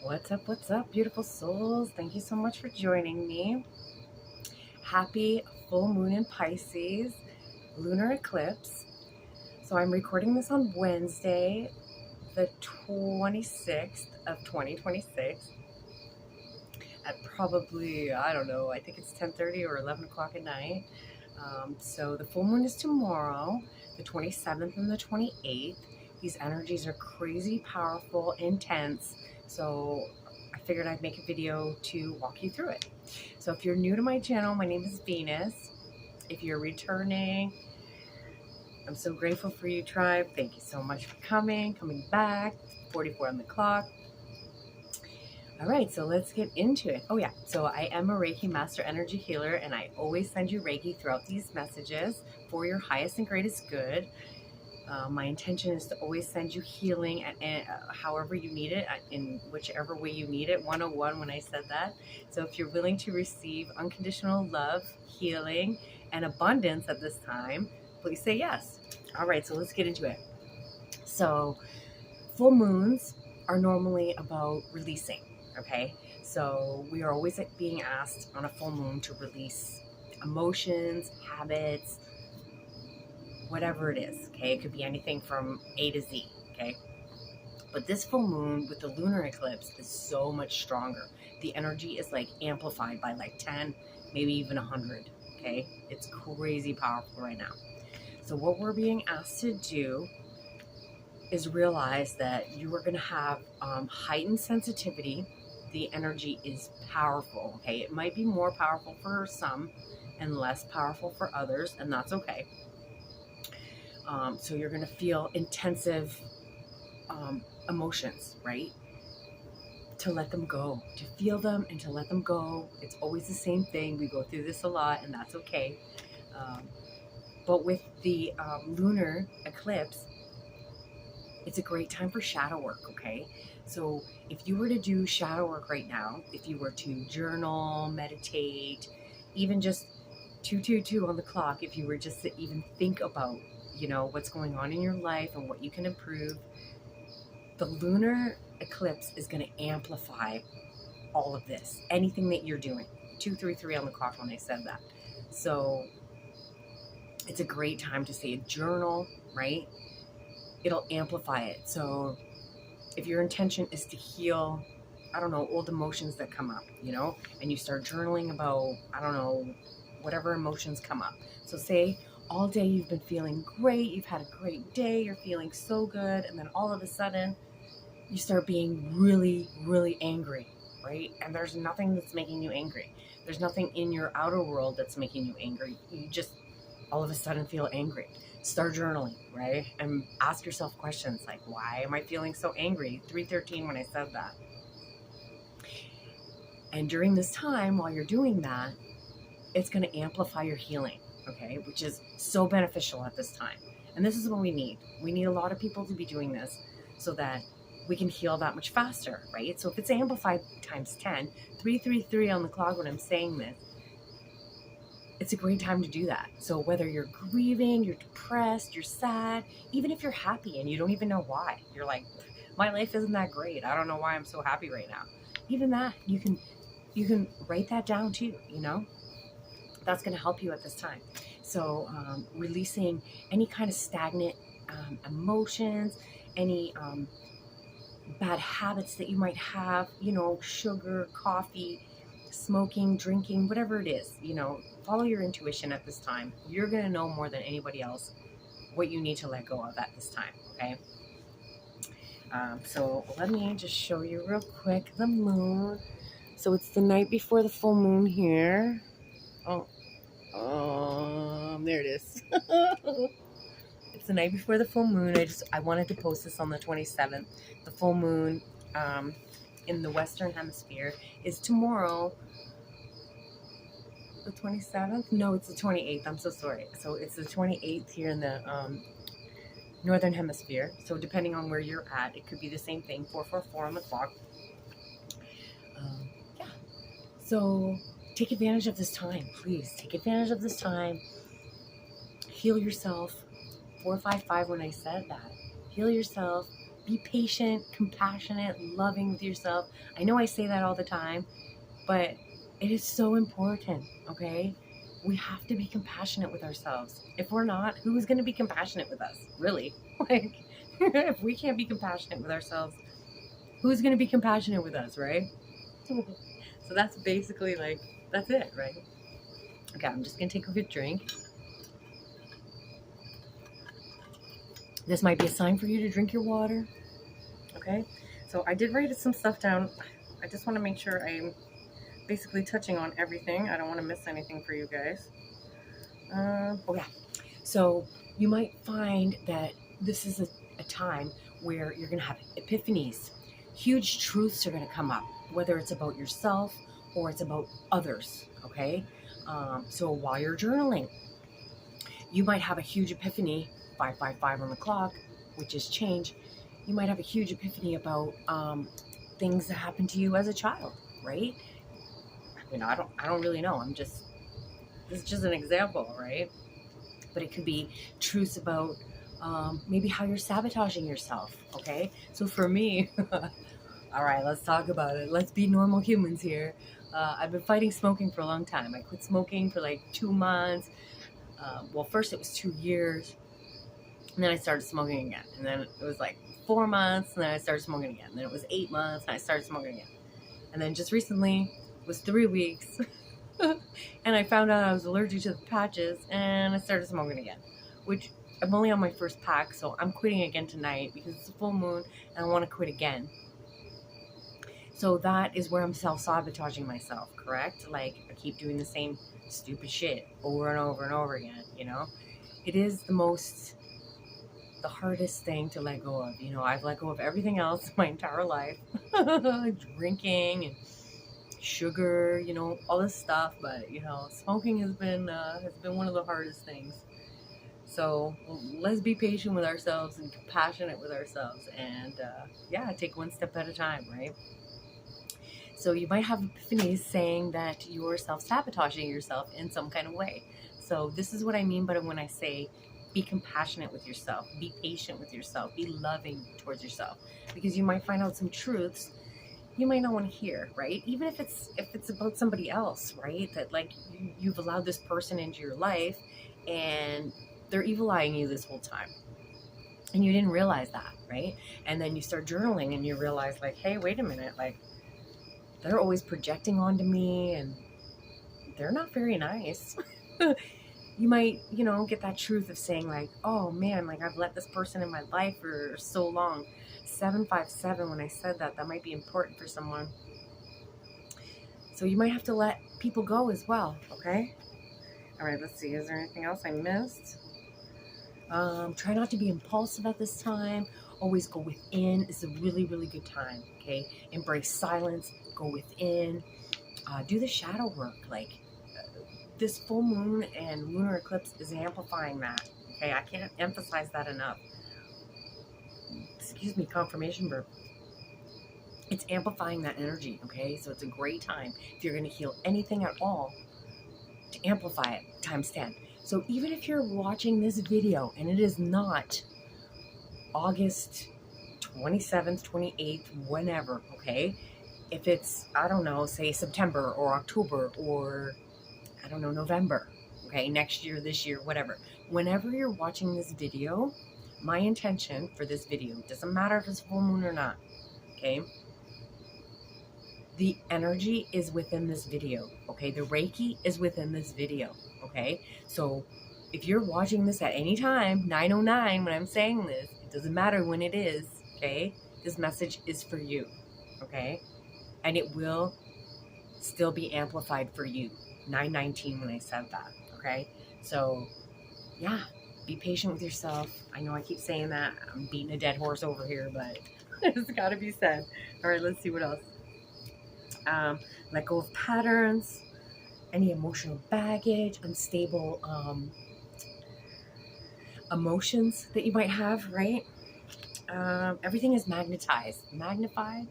What's up, beautiful souls? Thank you so much for joining me. Happy full moon in Pisces, lunar eclipse. So I'm recording this on Wednesday, the 26th of 2026 at probably, I don't know, I think it's 10:30 or 11 o'clock at night. So the full moon is tomorrow, the 27th and the 28th. These energies are crazy powerful, intense. So I figured I'd make a video to walk you through it. So if you're new to my channel, my name is Venus. If you're returning, I'm so grateful for you, tribe. Thank you so much for coming back. 44 on the clock. All right, so let's get into it. Oh yeah, so I am a Reiki Master Energy Healer, and I always send you Reiki throughout these messages for your highest and greatest good. My intention is to always send you healing however you need it, in whichever way you need it. 101 when I said that. So if you're willing to receive unconditional love, healing, and abundance at this time, please say yes. All right, so let's get into it. So full moons are normally about releasing. Okay, so we are always being asked on a full moon to release emotions, habits, whatever it is. Okay, it could be anything from A to Z. Okay, but this full moon with the lunar eclipse is so much stronger. The energy is like amplified by like 10, maybe even 100. Okay, it's crazy powerful right now. So what we're being asked to do is realize that you are going to have heightened sensitivity. The energy is powerful, okay? It might be more powerful for some and less powerful for others, and that's okay. So you're going to feel intensive emotions, right? To let them go, to feel them and to let them go. It's always the same thing. We go through this a lot, and that's okay. But with the lunar eclipse, it's a great time for shadow work, okay? So if you were to do shadow work right now, if you were to journal, meditate, even just 222 on the clock, if you were just to even think about, what's going on in your life and what you can improve, the lunar eclipse is going to amplify all of this, anything that you're doing. 233 on the clock when I said that. So it's a great time to say a journal, right? It'll amplify it. So if your intention is to heal, I don't know, old emotions that come up, and you start journaling about, I don't know, whatever emotions come up. So say all day you've been feeling great, you've had a great day, you're feeling so good, and then all of a sudden you start being really, really angry, right? And there's nothing that's making you angry. There's nothing in your outer world that's making you angry. You just all of a sudden feel angry. Start journaling, right? And ask yourself questions like, why am I feeling so angry? 313 when I said that. And during this time, while you're doing that, it's going to amplify your healing, okay? Which is so beneficial at this time. And this is what we need. We need a lot of people to be doing this so that we can heal that much faster, right? So if it's amplified times 10, 333 on the clock when I'm saying this, it's a great time to do that. So whether you're grieving, you're depressed, you're sad, even if you're happy and you don't even know why, you're like, my life isn't that great. I don't know why I'm so happy right now. Even that, you can write that down too, That's going to help you at this time. So releasing any kind of stagnant emotions, any bad habits that you might have, sugar, coffee, smoking, drinking, whatever it is, follow your intuition at this time. You're going to know more than anybody else what you need to let go of at this time, okay? So let me just show you real quick the moon. So it's the night before the full moon here. There it is. It's the night before the full moon. I wanted to post this on the 27th. The full moon in the Western Hemisphere is tomorrow. The 27th? No, it's the 28th. I'm so sorry. So it's the 28th here in the Northern Hemisphere. So depending on where you're at, it could be the same thing. 444 on the clock. Yeah. So take advantage of this time. Please take advantage of this time. Heal yourself. 455 when I said that. Heal yourself. be patient, compassionate, loving with yourself. I know I say that all the time, but it is so important, okay? We have to be compassionate with ourselves. If we're not, who is going to be compassionate with us? Really? Like, if we can't be compassionate with ourselves, who's going to be compassionate with us, right? So that's basically like, that's it, right? Okay, I'm just going to take a good drink. This might be a sign for you to drink your water. Okay, so I did write some stuff down. I just want to make sure I'm basically touching on everything. I don't want to miss anything for you guys. Oh yeah, so you might find that this is a time where you're going to have epiphanies. Huge truths are going to come up, whether it's about yourself or it's about others, okay? So while you're journaling, you might have a huge epiphany, 555 on the clock, which is change. You might have a huge epiphany about things that happened to you as a child, right? You know, I don't really know. This is just an example, right? But it could be truths about maybe how you're sabotaging yourself, okay? So for me, all right, let's talk about it. Let's be normal humans here. I've been fighting smoking for a long time. I quit smoking for like 2 months. Well, first it was 2 years, and then I started smoking again. And then it was like 4 months, and then I started smoking again. And then it was 8 months, and I started smoking again. And then just recently, it was 3 weeks, and I found out I was allergic to the patches, and I started smoking again, which I'm only on my first pack, so I'm quitting again tonight because it's a full moon, and I want to quit again. So that is where I'm self-sabotaging myself, correct? Like, I keep doing the same stupid shit over and over and over again, you know? It is the hardest thing to let go of. You know, I've let go of everything else my entire life. Drinking and sugar, you know, all this stuff, but, you know, smoking has been one of the hardest things. So let's be patient with ourselves and compassionate with ourselves, and yeah, take one step at a time, right? So you might have epiphanies saying that you're self-sabotaging yourself in some kind of way. So this is what I mean by when I say be compassionate with yourself, be patient with yourself, be loving towards yourself, because you might find out some truths you might not want to hear, right? Even if it's about somebody else, right? That like you've allowed this person into your life and they're evil eyeing you this whole time. And you didn't realize that, right? And then you start journaling and you realize like, hey, wait a minute, like they're always projecting onto me and they're not very nice. You might, you know, get that truth of saying like, oh man, like I've let this person in my life for so long. 757, when I said that might be important for someone. So you might have to let people go as well, okay? All right, let's see. Is there anything else I missed? Try not to be impulsive at this time. Always go within. It's a really, really good time, okay? Embrace silence. Go within. Do the shadow work. Like, this full moon and lunar eclipse is amplifying that, okay? I can't emphasize that enough. Excuse me, confirmation burp. It's amplifying that energy, okay? So it's a great time if you're going to heal anything at all to amplify it times 10. So even if you're watching this video and it is not August 27th, 28th, whenever, okay? If it's, I don't know, say September or October or, I don't know, November, okay? Next year, this year, whatever. Whenever you're watching this video, my intention for this video, doesn't matter if it's full moon or not, okay? The energy is within this video, okay? The Reiki is within this video, okay? So if you're watching this at any time, 9:09 when I'm saying this, it doesn't matter when it is, okay? This message is for you, okay? And it will still be amplified for you. 9:19 when I said that, okay? So yeah, be patient with yourself. I know I keep saying that. I'm beating a dead horse over here, but it's got to be said. All right, let's see what else. Let go of patterns, any emotional baggage, unstable emotions that you might have, right? Everything is magnified. Magnified.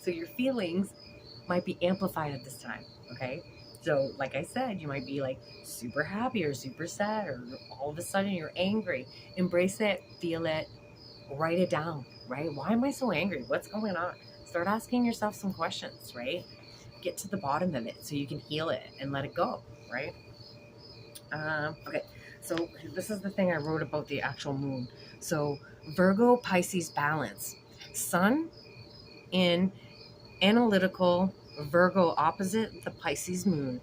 So your feelings might be amplified at this time, okay? So like I said, you might be like super happy or super sad, or all of a sudden you're angry. Embrace it, feel it, write it down, right? Why am I so angry? What's going on? Start asking yourself some questions, right? Get to the bottom of it so you can heal it and let it go, right? Okay, so this is the thing I wrote about the actual moon. So Virgo Pisces balance. Sun in analytical Virgo opposite the Pisces moon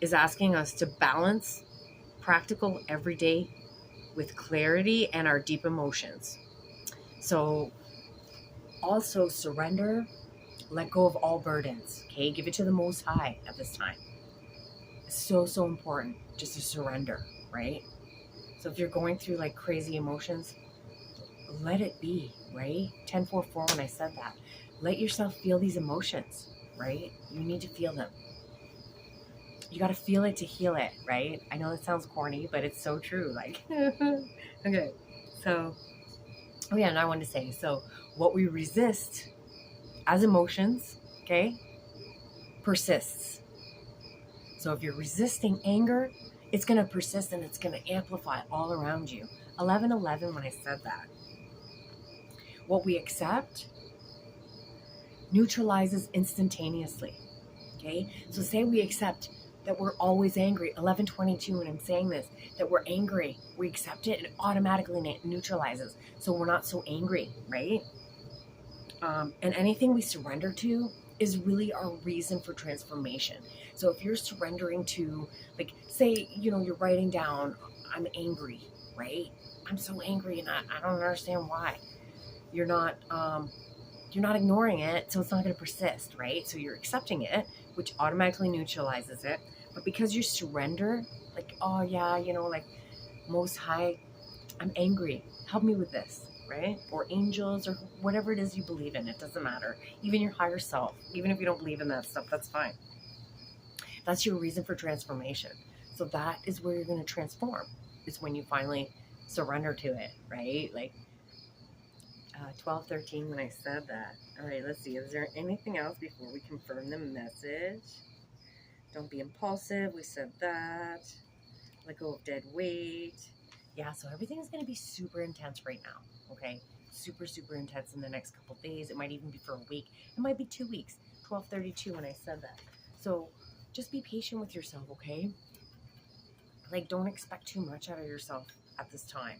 is asking us to balance practical everyday with clarity and our deep emotions. So also surrender, let go of all burdens, okay? Give it to the Most High at this time. It's so, so important just to surrender, right? So if you're going through like crazy emotions, let it be, right? 1044 when I said that. Let yourself feel these emotions, right? You need to feel them. You got to feel it to heal it, right? I know that sounds corny, but it's so true. Like, okay. So, oh yeah, and I wanted to say, so what we resist as emotions, okay, persists. So if you're resisting anger, it's going to persist and it's going to amplify all around you. 11:11 when I said that. What we accept neutralizes instantaneously. Okay, so say we accept that we're always angry. 11:22 when I'm saying this, that we're angry, we accept it, it automatically neutralizes. So we're not so angry, right? And anything we surrender to is really our reason for transformation. So if you're surrendering to, like, say, you're writing down, I'm angry, right? I'm so angry and I don't understand why. You're not ignoring it, so it's not going to persist, right? So you're accepting it, which automatically neutralizes it. But because you surrender, like, oh yeah, like, Most High, I'm angry. Help me with this, right? Or angels, or whatever it is you believe in. It doesn't matter. Even your higher self, even if you don't believe in that stuff, that's fine. That's your reason for transformation. So that is where you're going to transform. Is when you finally surrender to it, right? Like, 12:13 when I said that. All right, let's see. Is there anything else before we confirm the message? Don't be impulsive. We said that. Let go of dead weight. Yeah, so everything is going to be super intense right now, okay? Super, super intense in the next couple days. It might even be for a week. It might be 2 weeks. 12:32 when I said that. So just be patient with yourself, okay? Like, don't expect too much out of yourself at this time,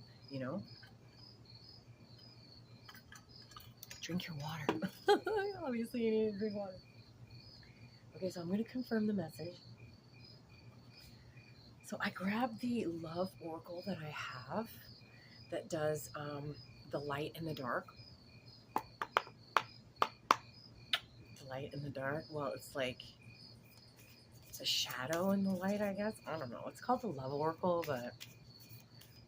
Drink your water. Obviously, you need to drink water. Okay, so I'm going to confirm the message. So I grabbed the Love Oracle that I have that does the light and the dark. The light and the dark. Well, it's a shadow in the light, I guess. I don't know. It's called the Love Oracle, but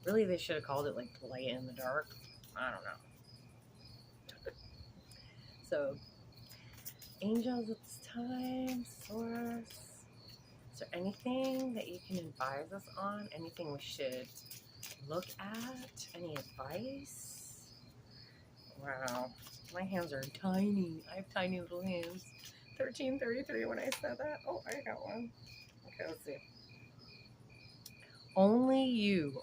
really they should have called it like the light and the dark. I don't know. So, angels at this time, source. Is there anything that you can advise us on? Anything we should look at? Any advice? Wow, my hands are tiny. I have tiny little hands. 13:33 when I said that. Oh, I got one. Okay, let's see. Only you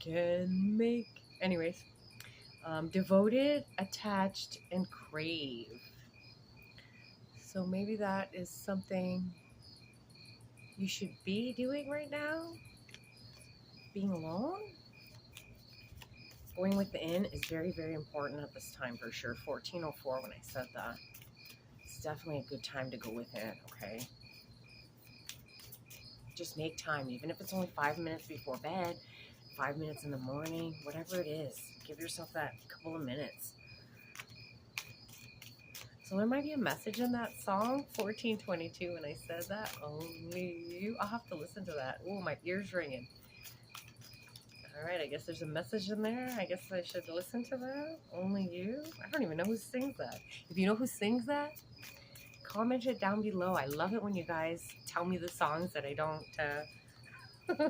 can make. Anyways, devoted, attached, and crave. So maybe that is something you should be doing right now. Being alone. Going within is very, very important at this time for sure. 14:04 when I said that. It's definitely a good time to go within, okay? Just make time, even if it's only 5 minutes before bed, 5 minutes in the morning, whatever it is. Give yourself that couple of minutes. So there might be a message in that song, 14:22 when I said that. Only you. I'll have to listen to that. Oh, my ear's ringing. All right, I guess there's a message in there. I guess I should listen to that. Only you. I don't even know who sings that. If you know who sings that, comment it down below. I love it when you guys tell me the songs that I don't that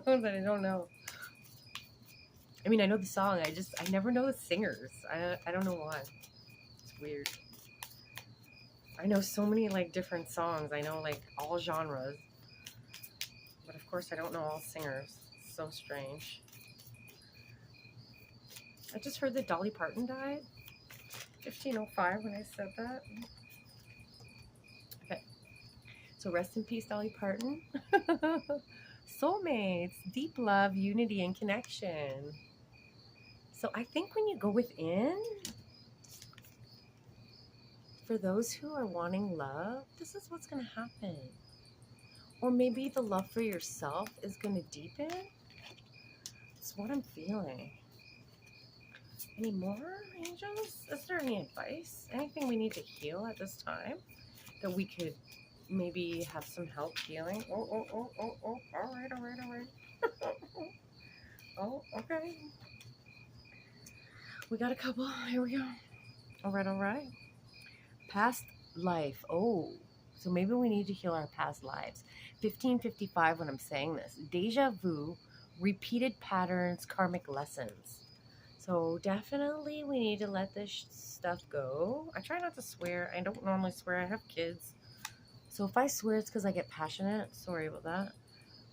I don't know. I mean, I know the song. I never know the singers. I don't know why. It's weird. I know so many like different songs. I know like all genres, but of course I don't know all singers. so strange. I just heard that Dolly Parton died. 1505 when I said that. Okay. So rest in peace, Dolly Parton. Soulmates, deep love, unity, and connection. So I think when you go within, for those who are wanting love, this is what's going to happen. Or maybe the love for yourself is going to deepen. It's what I'm feeling. Any more, angels? Is there any advice? Anything we need to heal at this time that we could maybe have some help healing? Oh. All right. Oh, okay. We got a couple. Here we go. All right. Past life. Oh, so maybe we need to heal our past lives. 1555 when I'm saying this. Deja vu, repeated patterns, karmic lessons. So definitely we need to let this stuff go. I try not to swear. I don't normally swear. I have kids. So if I swear, it's because I get passionate. Sorry about that.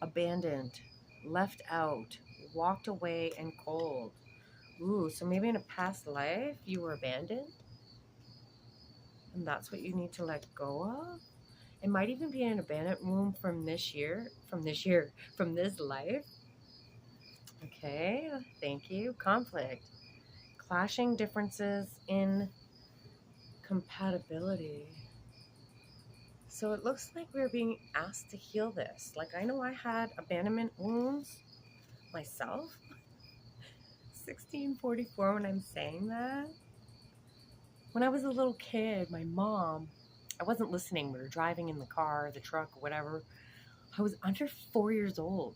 Abandoned, left out, walked away, and cold. Ooh, so maybe in a past life you were abandoned. And that's what you need to let go of. It might even be an abandoned wound from this life. Okay, thank you. Conflict. Clashing differences in compatibility. So it looks like we're being asked to heal this. Like I know I had abandonment wounds myself. 1644 when I'm saying that. When I was a little kid, my mom, I wasn't listening. We were driving in the car, the truck, whatever. I was under 4 years old.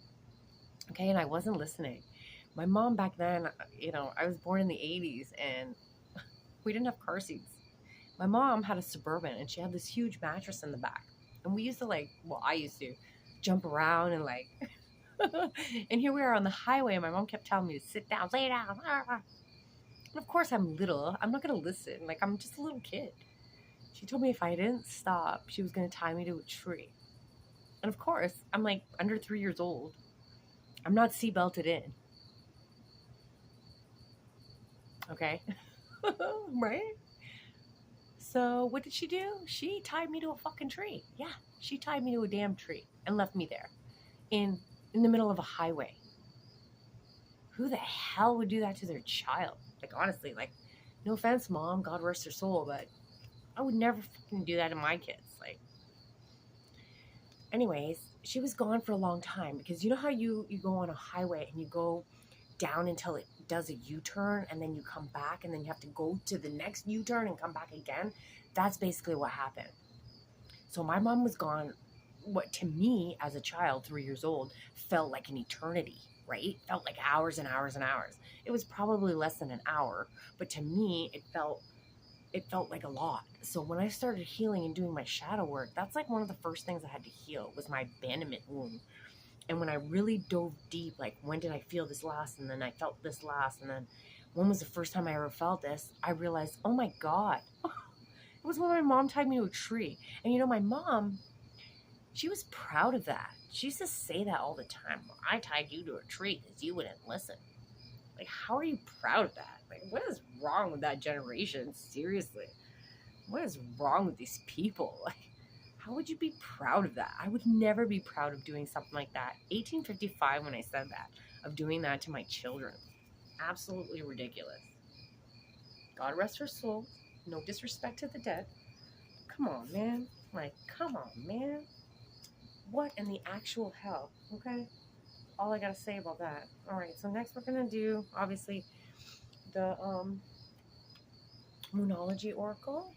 Okay, and I wasn't listening. My mom back then, I was born in the 80s and we didn't have car seats. My mom had a Suburban and she had this huge mattress in the back. And we used to I used to jump around and and here we are on the highway and my mom kept telling me to sit down, lay down. And of course I'm little. I'm not going to listen. I'm just a little kid. She told me if I didn't stop, she was going to tie me to a tree. And of course, I'm under 3 years old. I'm not seatbelted in. Okay? Right? So what did she do? She tied me to a fucking tree. Yeah, she tied me to a damn tree and left me there in the middle of a highway. Who the hell would do that to their child? Honestly, no offense, Mom, God rest her soul, but I would never fucking do that to my kids. Anyways, she was gone for a long time because you know how you go on a highway and you go down until it does a U-turn and then you come back and then you have to go to the next U-turn and come back again? That's basically what happened. So my mom was gone, what to me as a child, 3 years old, felt like an eternity, right? Felt like hours and hours and hours. It was probably less than an hour, but to me it felt like a lot. So when I started healing and doing my shadow work, that's one of the first things I had to heal was my abandonment wound. And when I really dove deep, when did I feel this last? And then I felt this last. And then when was the first time I ever felt this? I realized, oh my God, it was when my mom tied me to a tree. And my mom, she was proud of that. She used to say that all the time. I tied you to a tree because you wouldn't listen. How are you proud of that? What is wrong with that generation? Seriously. What is wrong with these people? How would you be proud of that? I would never be proud of doing something like that. 1855 when I said that, of doing that to my children. Absolutely ridiculous. God rest her soul. No disrespect to the dead. Come on, man. Come on, man. What in the actual hell? Okay? All I gotta say about that. Alright, so next we're gonna do, obviously, the Moonology Oracle.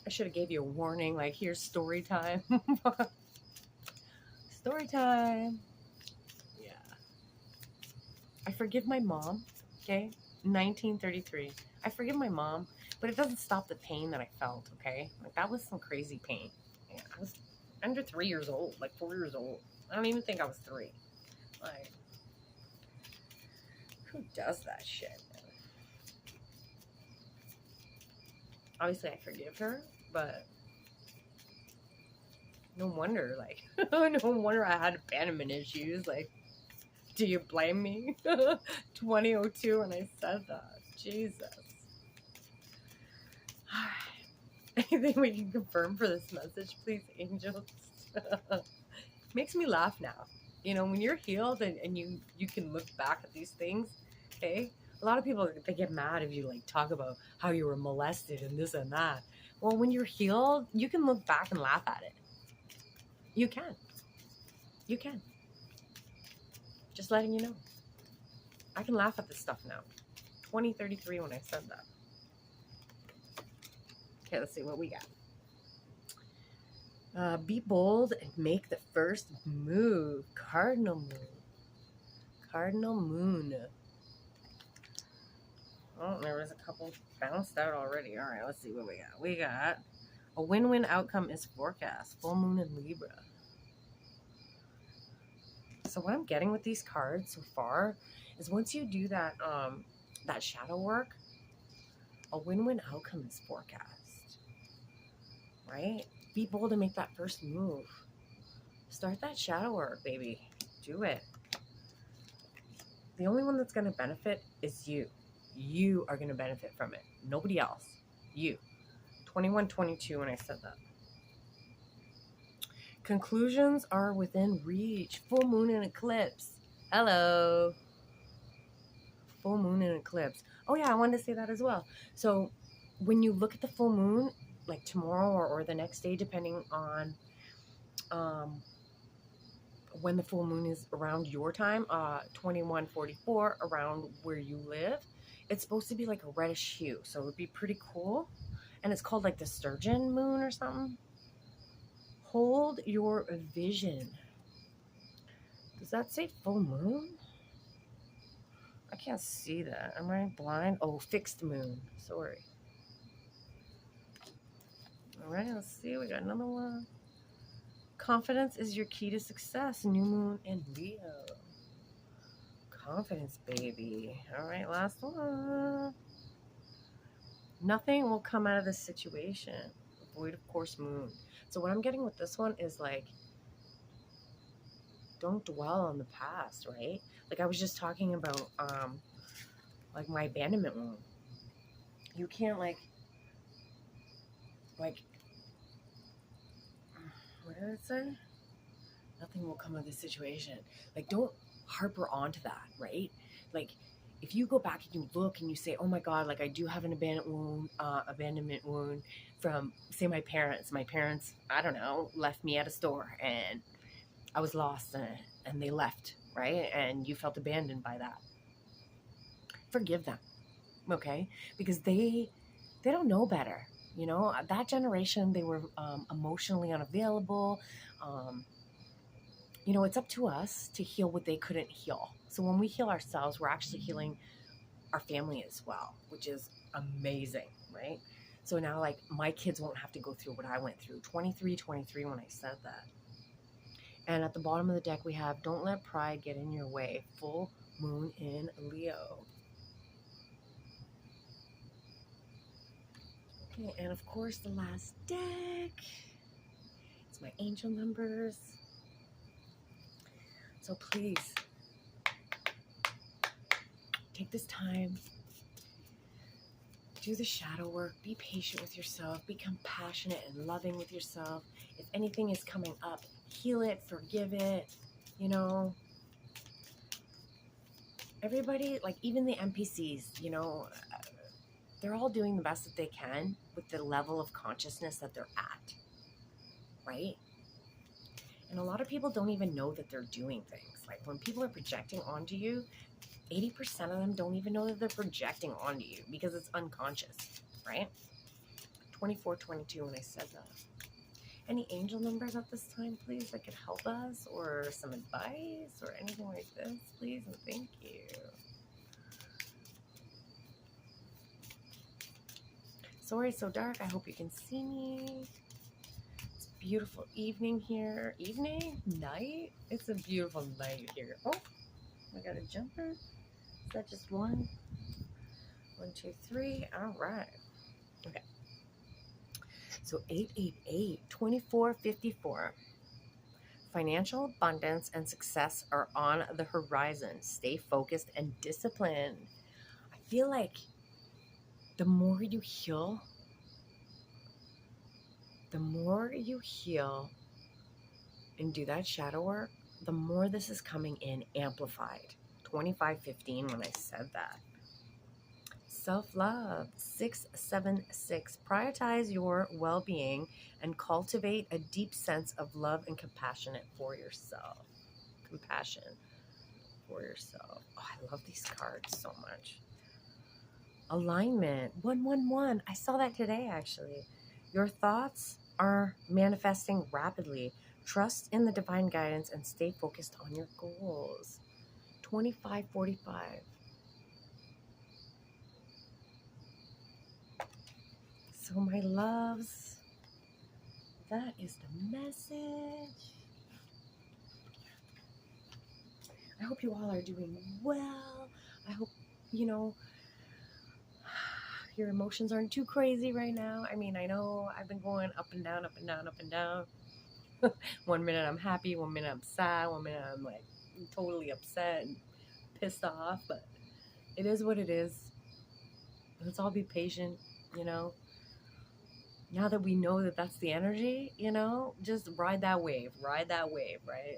I should have gave you a warning, here's story time. Story time. Yeah. I forgive my mom, okay? 1933. I forgive my mom, but it doesn't stop the pain that I felt, okay? That was some crazy pain. Yeah, I was under 3 years old, 4 years old. I don't even think I was 3. Who does that shit, man? Obviously, I forgive her, but No wonder, like, no wonder I had abandonment issues. Like, do you blame me? 2002 when I said that. Jesus. Anything we can confirm for this message, please, angels? Makes me laugh now. You know, when you're healed and you can look back at these things, okay? A lot of people, they get mad if you, like, talk about how you were molested and this and that. Well, when you're healed, you can look back and laugh at it. You can. You can. Just letting you know. I can laugh at this stuff now. 2033 when I said that. Okay, let's see what we got. Be bold and make the first move. Cardinal moon. Cardinal moon. Oh, there was a couple bounced out already. All right, let's see what we got. We got a win-win outcome is forecast. Full moon in Libra. So what I'm getting with these cards so far is once you do that that shadow work, a win-win outcome is forecast. Right? Be bold and make that first move. Start that shadow work, baby. Do it. The only one that's going to benefit is you. You are going to benefit from it. Nobody else. You. 2122 when I said that. Conclusions are within reach. Full moon and eclipse. Hello. Full moon and eclipse. Oh yeah, I wanted to say that as well. So when you look at the full moon, like tomorrow or the next day, depending on when the full moon is around your time, 2144 around where you live, it's supposed to be like a reddish hue. So it would be pretty cool. And it's called like the sturgeon moon or something. Hold your vision. Does that say full moon? I can't see that. Am I blind? Oh, fixed moon. Sorry. All right, let's see. We got another one. Confidence is your key to success. New moon and Leo. Confidence, baby. All right, last one. Nothing will come out of this situation. Avoid, of course, moon. So what I'm getting with this one is like, don't dwell on the past, right? Like I was just talking about, like my abandonment wound. You can't like, what did it say? Nothing will come of this situation. Like, don't harper onto that, right? Like, if you go back and you look and you say, oh my God, like I do have an abandonment wound from, say, my parents. My parents, I don't know, left me at a store and I was lost and they left, right? And you felt abandoned by that. Forgive them, okay? Because they don't know better. You know, that generation, they were emotionally unavailable. You know, it's up to us to heal what they couldn't heal. So when we heal ourselves, we're actually healing our family as well, which is amazing, right? So now, like, my kids won't have to go through what I went through. 23 when I said that. And at the bottom of the deck, we have, don't let pride get in your way. Full moon in Leo. Okay, and of course, the last deck. It's my angel numbers. So please, take this time. Do the shadow work. Be patient with yourself. Be compassionate and loving with yourself. If anything is coming up, heal it, forgive it. You know, everybody, like even the NPCs, you know, they're all doing the best that they can with the level of consciousness that they're at, right? And a lot of people don't even know that they're doing things. Like when people are projecting onto you, 80% of them don't even know that they're projecting onto you because it's unconscious, right? 2422 when I said that. Any angel numbers at this time, please, that could help us, or some advice or anything like this, please, and thank you. Sorry it's so dark. I hope you can see me. It's a beautiful evening here. Evening? Night? It's a beautiful night here. Oh, I got a jumper. Is that just one? 1, 2, 3. All right. Okay. So 888, 2454. Financial abundance and success are on the horizon. Stay focused and disciplined. I feel like the more you heal, and do that shadow work, the more this is coming in amplified. 2515 when I said that. Self-love. 676. Prioritize your well-being and cultivate a deep sense of love and compassion for yourself. Compassion for yourself. Oh, I love these cards so much. Alignment. 111. I saw that today, actually. Your thoughts are manifesting rapidly. Trust in the divine guidance and stay focused on your goals. 2545. So my loves, that is the message. I hope you all are doing well. I hope, your emotions aren't too crazy right now. I mean, I know I've been going up and down, up and down, up and down. 1 minute I'm happy, 1 minute I'm sad, 1 minute I'm like totally upset and pissed off, but it is what it is. Let's all be patient, Now that we know that that's the energy, just ride that wave, right?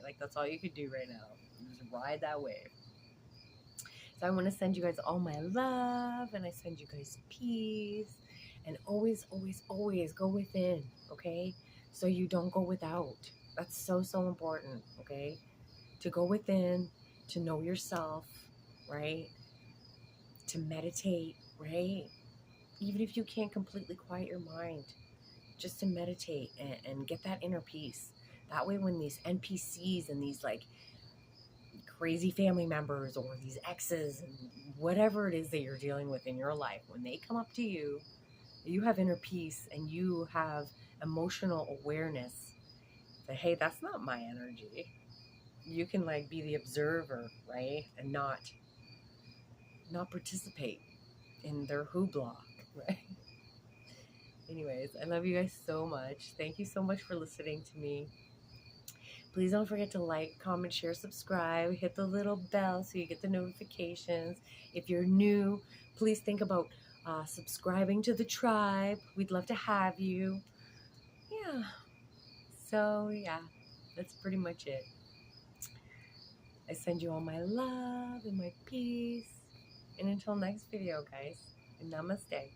Like that's all you could do right now. Just ride that wave. So I want to send you guys all my love, and I send you guys peace, and always, always, always go within, okay? So you don't go without. That's so, so important, okay? To go within, to know yourself, right? To meditate, right? Even if you can't completely quiet your mind, just to meditate and get that inner peace. That way when these NPCs and these like crazy family members or these exes and whatever it is that you're dealing with in your life, when they come up to you, you have inner peace and you have emotional awareness that, hey, that's not my energy. You can like be the observer, right? And not participate in their hoopla, right? Anyways, I love you guys so much. Thank you so much for listening to me. Please don't forget to like, comment, share, subscribe. Hit the little bell so you get the notifications. If you're new, please think about subscribing to the tribe. We'd love to have you. Yeah. So, yeah, that's pretty much it. I send you all my love and my peace. And until next video, guys, namaste.